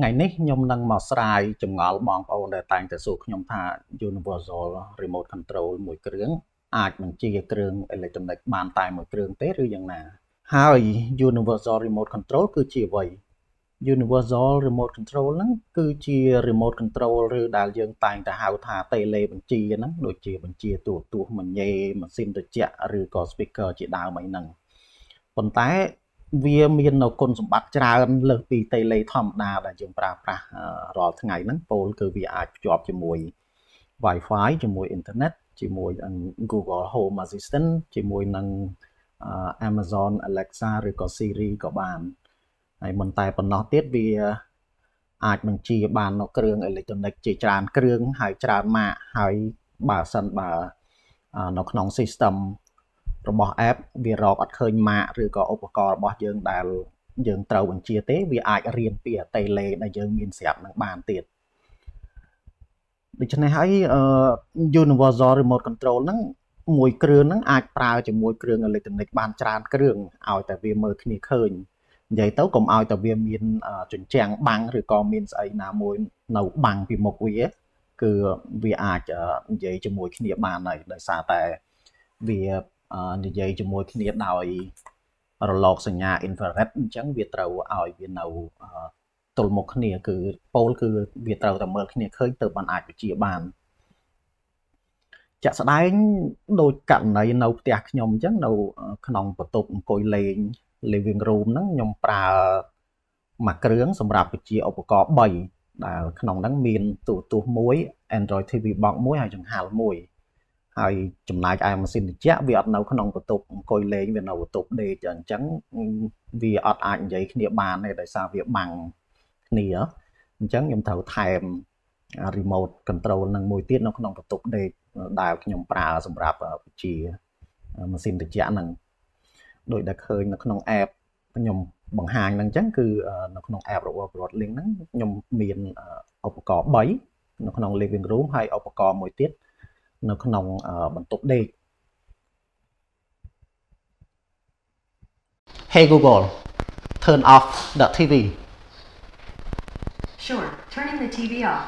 ថ្ងៃនេះខ្ញុំនឹងមកស្រាយចម្ងល់បងប្អូនដែលតែងតែសួរខ្ញុំថា Universal Remote Control មួយគ្រឿងអាចបញ្ជាគ្រឿងអេឡិចត្រូនិកបានតែមួយគ្រឿងទេឬយ៉ាងណាហើយ Universal Remote Control គឺជាអ្វី Universal Remote Control ហ្នឹងគឺជា Remote Control ឬដែលយើងតែងតែហៅថា Tele បញ្ជាហ្នឹងដូចជាបញ្ជាទូរទស្សន៍មញ៉េម៉ាស៊ីនត្រជាក់ឬក៏ speaker ជាដើមអីហ្នឹងប៉ុន្តែវាមាននៅគុណសម្បត្តិច្រើនលើសពី Tele ធម្មតាដែលយើងប្រើប្រាស់រាល់ថ្ងៃហ្នឹងពោលគឺវាអាចភ្ជាប់ជាមួយ Wi-Fi ជាមួយ Internet ជាមួយ Google Home Assistant ជាមួយនឹង Amazon Alexa ឬក៏ Siri ក៏បានហើយមិនតែប៉ុណ្ណោះទៀតវាអាចបញ្ជាបាននៅគ្រឿងអេឡិចត្រូនិកជាច្រើនគ្រឿងហើយច្រើនម៉ាកហើយបើសិនបើនៅក្នុង system របស់ app វារកអត់ឃើញម៉ាកឬក៏ឧបករណ៍របស់យើងដែលយើងត្រូវបញ្ជាទេវាអាចរៀនពី Tele ដែលយើងមានស្រាប់នឹងបានទៀតដូច្នេះហើយ Universal Remote Control ហ្នឹងមួយគ្រឿងហ្នឹងអាចប្រើជាមួយគ្រឿងអេឡិចត្រូនិកបានច្រើនគ្រឿងឲ្យតែវាមើលគ្នាឃើញនិយាយទៅកុំឲ្យតែវាមានជញ្ជាំងបាំងឬក៏មានស្អីណាមួយនៅបាំងពីមុខវាគឺវាអាចនិយាយជាមួយគ្នាបានហើយដោយសារតែវានិយាយជាមួយគ្នាដោយរលកសញ្ញា infrared អញ្ចឹងវាត្រូវឲ្យវានៅទល់មុខគ្នាគឺពោលគឺវាត្រូវតែមើលគ្នាឃើញទើបបានអាចបញ្ជាបានជាក់ស្ដែងដូចករណីនៅផ្ទះខ្ញុំអញ្ចឹងនៅក្នុងបន្ទប់អង្គុយលេង living room ហ្នឹងខ្ញុំប្រើមួយគ្រឿងសម្រាប់បញ្ជាឧបករណ៍3ដែលក្នុងហ្នឹងមានទូរទស្សន៍មួយ Android TV Box មួយហើយចង្ហាល់មួយហើយចំណែកឯម៉ាស៊ីនត្រជាក់វាអត់នៅក្នុងបន្ទប់អង្គុយលេងវានៅបន្ទប់ដេកអញ្ចឹងវាអត់អាចនិយាយគ្នាបានទេដោយសារវាបាំងគ្នាអញ្ចឹងខ្ញុំត្រូវថែម remote control នឹងមួយទៀតនៅក្នុងបន្ទប់ដេកដែលខ្ញុំប្រើសម្រាប់បញ្ជាម៉ាស៊ីនត្រជាក់ហ្នឹងដោយដែលឃើញនៅក្នុង app ខ្ញុំបង្ហាញហ្នឹងអញ្ចឹងគឺនៅក្នុង app របស់ Broadlink ហ្នឹងខ្ញុំមានឧបករណ៍3នៅក្នុង living room ហើយឧបករណ៍មួយទៀតនៅក្នុងបន្ទប់ដេក Hey Google turn off the TV Sure, turning the TV off.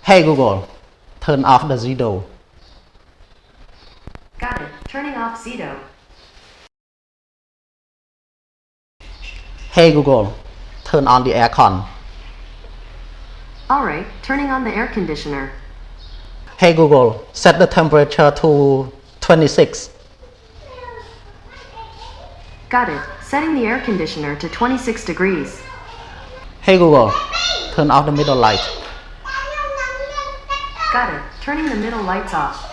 Hey Google turn off the Zido Got it, turning off Zito. Hey Google turn on the aircon Alright, turning on the air conditioner. Hey Google set the temperature to 26 Got it, setting the air conditioner to 26 degrees. Hey Google turn off the middle light Got it, turning the middle lights off.